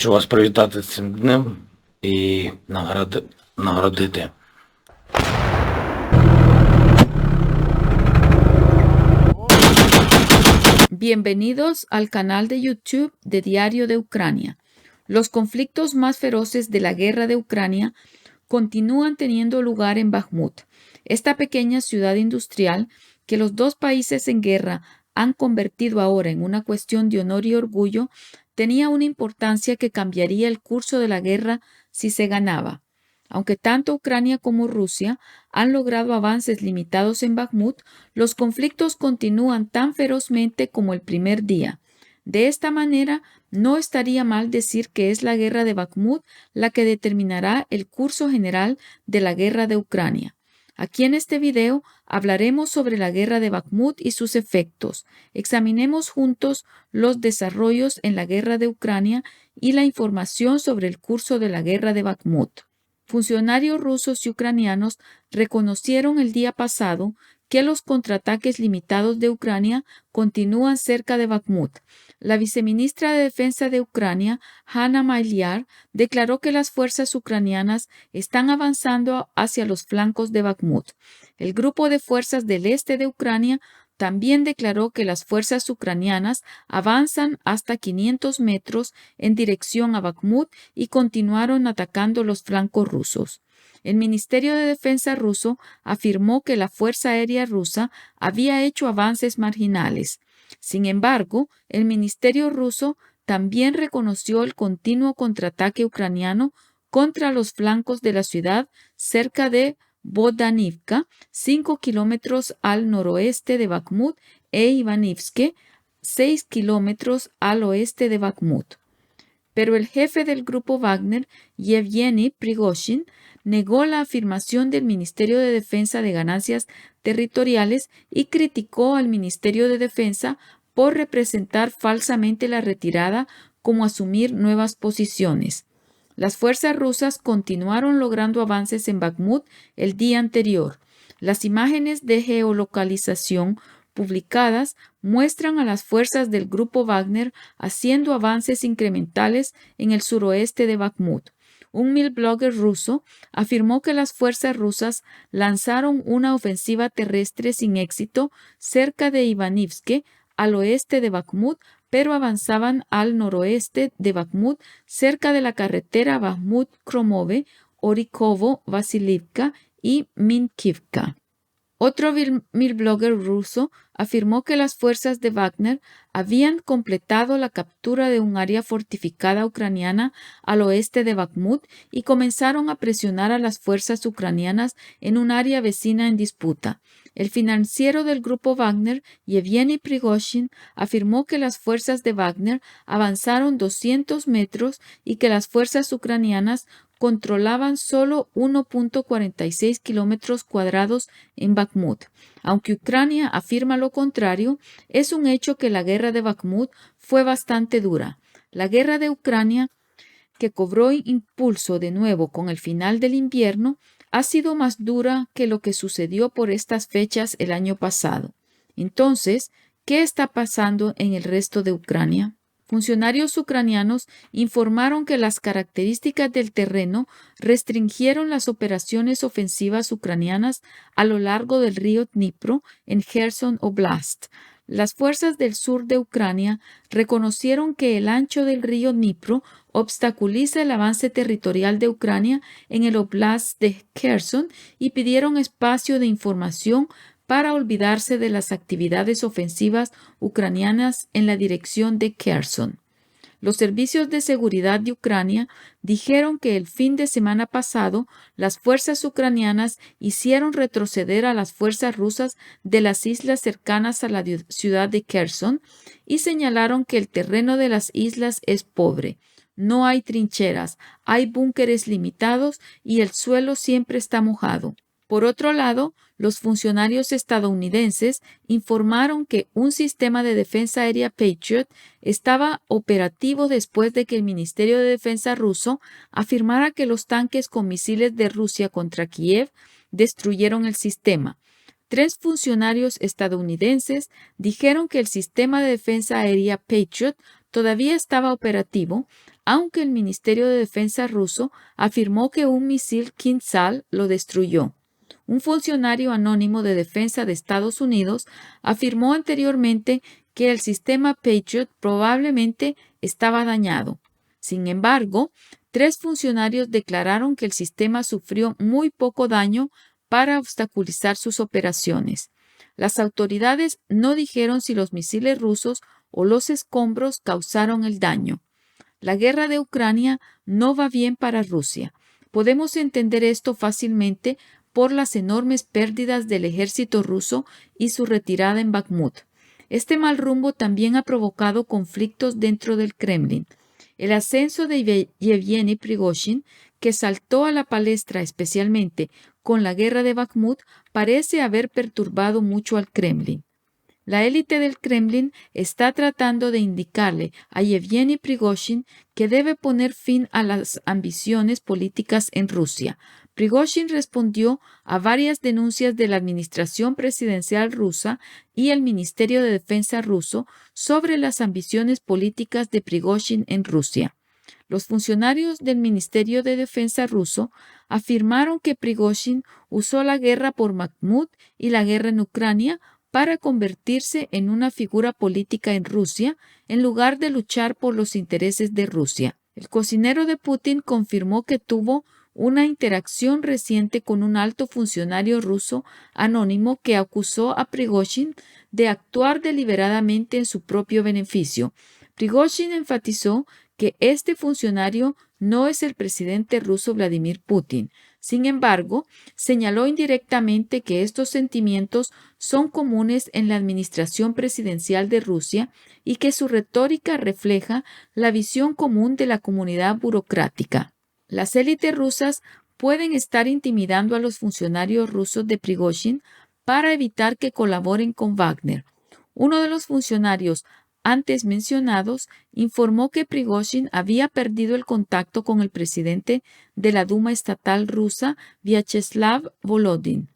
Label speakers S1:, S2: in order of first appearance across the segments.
S1: Хочу вас привітати з цим днем і наградити.
S2: Bienvenidos al canal de YouTube de Diario de Ucrania. Los conflictos más feroces de la guerra de Ucrania continúan teniendo lugar en Bakhmut, esta pequeña ciudad industrial que los dos países en guerra han convertido ahora en una cuestión de honor y orgullo. Tenía una importancia que cambiaría el curso de la guerra si se ganaba. Aunque tanto Ucrania como Rusia han logrado avances limitados en Bakhmut, los conflictos continúan tan ferozmente como el primer día. De esta manera, no estaría mal decir que es la guerra de Bakhmut la que determinará el curso general de la guerra de Ucrania. Aquí en este video hablaremos sobre la guerra de Bakhmut y sus efectos. Examinemos juntos los desarrollos en la guerra de Ucrania y la información sobre el curso de la guerra de Bakhmut. Funcionarios rusos y ucranianos reconocieron el día pasado que los contraataques limitados de Ucrania continúan cerca de Bakhmut. La viceministra de Defensa de Ucrania, Hanna Maliar, declaró que las fuerzas ucranianas están avanzando hacia los flancos de Bakhmut. El grupo de fuerzas del este de Ucrania también declaró que las fuerzas ucranianas avanzan hasta 500 metros en dirección a Bakhmut y continuaron atacando los flancos rusos. El Ministerio de Defensa ruso afirmó que la Fuerza Aérea rusa había hecho avances marginales. Sin embargo, el Ministerio ruso también reconoció el continuo contraataque ucraniano contra los flancos de la ciudad cerca de Bodanivka, 5 kilómetros al noroeste de Bakhmut, e Ivanivske, 6 kilómetros al oeste de Bakhmut. Pero el jefe del grupo Wagner, Yevgeny Prigozhin, negó la afirmación del Ministerio de Defensa de ganancias territoriales y criticó al Ministerio de Defensa por representar falsamente la retirada como asumir nuevas posiciones. Las fuerzas rusas continuaron logrando avances en Bakhmut el día anterior. Las imágenes de geolocalización publicadas muestran a las fuerzas del grupo Wagner haciendo avances incrementales en el suroeste de Bakhmut. Un milblogger ruso afirmó que las fuerzas rusas lanzaron una ofensiva terrestre sin éxito cerca de Ivanivske, al oeste de Bakhmut, pero avanzaban al noroeste de Bakhmut, cerca de la carretera Bakhmut-Kromove, Orikovo-Vasilivka y Minkivka. Otro milblogger ruso afirmó que las fuerzas de Wagner habían completado la captura de un área fortificada ucraniana al oeste de Bakhmut y comenzaron a presionar a las fuerzas ucranianas en un área vecina en disputa. El financiero del grupo Wagner, Yevgeny Prigozhin, afirmó que las fuerzas de Wagner avanzaron 200 metros y que las fuerzas ucranianas controlaban solo 1.46 kilómetros cuadrados en Bakhmut. Aunque Ucrania afirma lo contrario, es un hecho que la guerra de Bakhmut fue bastante dura. La guerra de Ucrania, que cobró impulso de nuevo con el final del invierno, ha sido más dura que lo que sucedió por estas fechas el año pasado. Entonces, ¿qué está pasando en el resto de Ucrania? Funcionarios ucranianos informaron que las características del terreno restringieron las operaciones ofensivas ucranianas a lo largo del río Dnipro en Kherson Oblast. Las fuerzas del sur de Ucrania reconocieron que el ancho del río Dnipro obstaculiza el avance territorial de Ucrania en el Oblast de Kherson y pidieron espacio de información para olvidarse de las actividades ofensivas ucranianas en la dirección de Kherson. Los servicios de seguridad de Ucrania dijeron que el fin de semana pasado las fuerzas ucranianas hicieron retroceder a las fuerzas rusas de las islas cercanas a la ciudad de Kherson y señalaron que el terreno de las islas es pobre. No hay trincheras, hay búnkeres limitados y el suelo siempre está mojado. Por otro lado, los funcionarios estadounidenses informaron que un sistema de defensa aérea Patriot estaba operativo después de que el Ministerio de Defensa ruso afirmara que los tanques con misiles de Rusia contra Kiev destruyeron el sistema. 3 funcionarios estadounidenses dijeron que el sistema de defensa aérea Patriot todavía estaba operativo, aunque el Ministerio de Defensa ruso afirmó que un misil Kinzhal lo destruyó. Un funcionario anónimo de defensa de Estados Unidos afirmó anteriormente que el sistema Patriot probablemente estaba dañado. Sin embargo, 3 funcionarios declararon que el sistema sufrió muy poco daño para obstaculizar sus operaciones. Las autoridades no dijeron si los misiles rusos o los escombros causaron el daño. La guerra de Ucrania no va bien para Rusia. Podemos entender esto fácilmente por las enormes pérdidas del ejército ruso y su retirada en Bakhmut. Este mal rumbo también ha provocado conflictos dentro del Kremlin. El ascenso de Yevgeny Prigozhin, que saltó a la palestra especialmente con la guerra de Bakhmut, parece haber perturbado mucho al Kremlin. La élite del Kremlin está tratando de indicarle a Yevgeny Prigozhin que debe poner fin a las ambiciones políticas en Rusia. Prigozhin respondió a varias denuncias de la administración presidencial rusa y el Ministerio de Defensa ruso sobre las ambiciones políticas de Prigozhin en Rusia. Los funcionarios del Ministerio de Defensa ruso afirmaron que Prigozhin usó la guerra por Bakhmut y la guerra en Ucrania para convertirse en una figura política en Rusia en lugar de luchar por los intereses de Rusia. El cocinero de Putin confirmó que tuvo una interacción reciente con un alto funcionario ruso anónimo que acusó a Prigozhin de actuar deliberadamente en su propio beneficio. Prigozhin enfatizó que este funcionario no es el presidente ruso Vladimir Putin. Sin embargo, señaló indirectamente que estos sentimientos son comunes en la administración presidencial de Rusia y que su retórica refleja la visión común de la comunidad burocrática. Las élites rusas pueden estar intimidando a los funcionarios rusos de Prigozhin para evitar que colaboren con Wagner. Uno de los funcionarios antes mencionados informó que Prigozhin había perdido el contacto con el presidente de la Duma estatal rusa, Vyacheslav Volodin.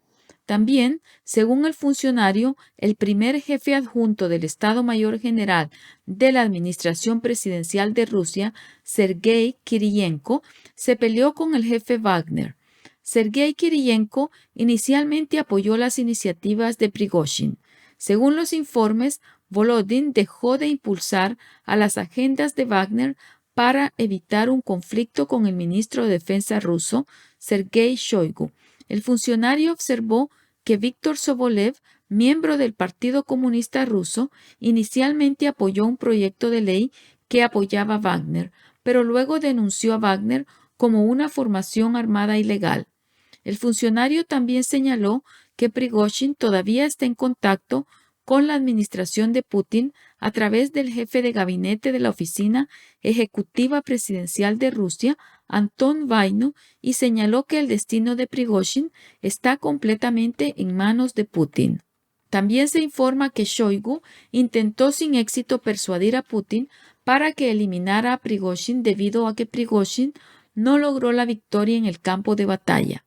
S2: También, según el funcionario, el primer jefe adjunto del Estado Mayor General de la Administración Presidencial de Rusia, Sergei Kiriyenko, se peleó con el jefe Wagner. Sergei Kiriyenko inicialmente apoyó las iniciativas de Prigozhin. Según los informes, Volodin dejó de impulsar a las agendas de Wagner para evitar un conflicto con el ministro de Defensa ruso, Sergei Shoigu. El funcionario observó que Víktor Sobolev, miembro del Partido Comunista Ruso, inicialmente apoyó un proyecto de ley que apoyaba a Wagner, pero luego denunció a Wagner como una formación armada ilegal. El funcionario también señaló que Prigozhin todavía está en contacto con la administración de Putin a través del jefe de gabinete de la Oficina Ejecutiva Presidencial de Rusia, Anton Vaino, y señaló que el destino de Prigozhin está completamente en manos de Putin. También se informa que Shoigu intentó sin éxito persuadir a Putin para que eliminara a Prigozhin debido a que Prigozhin no logró la victoria en el campo de batalla.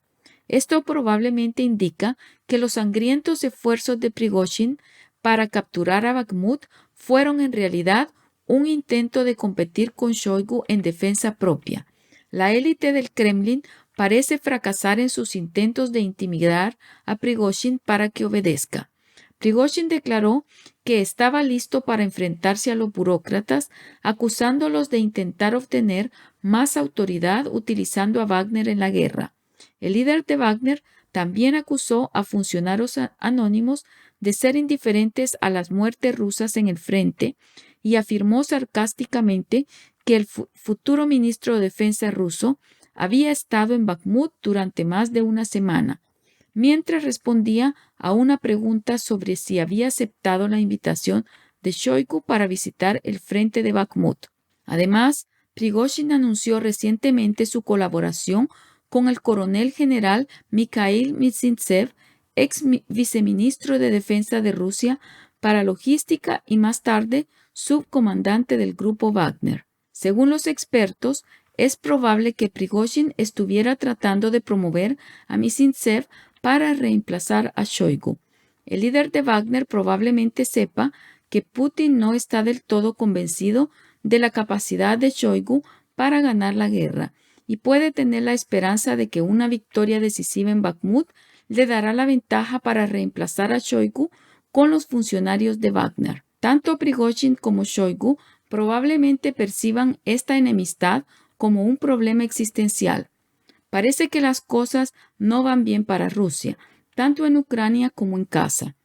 S2: Esto probablemente indica que los sangrientos esfuerzos de Prigozhin para capturar a Bakhmut fueron en realidad un intento de competir con Shoigu en defensa propia. La élite del Kremlin parece fracasar en sus intentos de intimidar a Prigozhin para que obedezca. Prigozhin declaró que estaba listo para enfrentarse a los burócratas, acusándolos de intentar obtener más autoridad utilizando a Wagner en la guerra. El líder de Wagner también acusó a funcionarios anónimos de ser indiferentes a las muertes rusas en el frente y afirmó sarcásticamente que el futuro ministro de Defensa ruso había estado en Bakhmut durante más de una semana, mientras respondía a una pregunta sobre si había aceptado la invitación de Shoigu para visitar el frente de Bakhmut. Además, Prigozhin anunció recientemente su colaboración con el coronel general Mikhail Mizintsev, ex viceministro de Defensa de Rusia para logística y más tarde subcomandante del grupo Wagner. Según los expertos, es probable que Prigozhin estuviera tratando de promover a Mizintsev para reemplazar a Shoigu. El líder de Wagner probablemente sepa que Putin no está del todo convencido de la capacidad de Shoigu para ganar la guerra y puede tener la esperanza de que una victoria decisiva en Bakhmut le dará la ventaja para reemplazar a Shoigu con los funcionarios de Wagner. Tanto Prigozhin como Shoigu probablemente perciban esta enemistad como un problema existencial. Parece que las cosas no van bien para Rusia, tanto en Ucrania como en casa.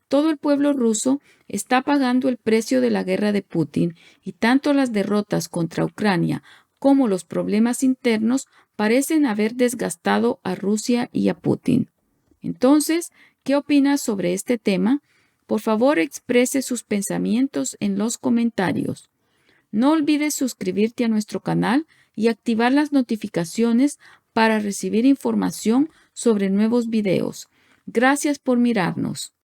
S2: Todo el pueblo ruso está pagando el precio de la guerra de Putin y tanto las derrotas contra Ucrania como los problemas internos parecen haber desgastado a Rusia y a Putin. Entonces, ¿qué opinas sobre este tema? Por favor, exprese sus pensamientos en los comentarios. No olvides suscribirte a nuestro canal y activar las notificaciones para recibir información sobre nuevos videos. Gracias por mirarnos.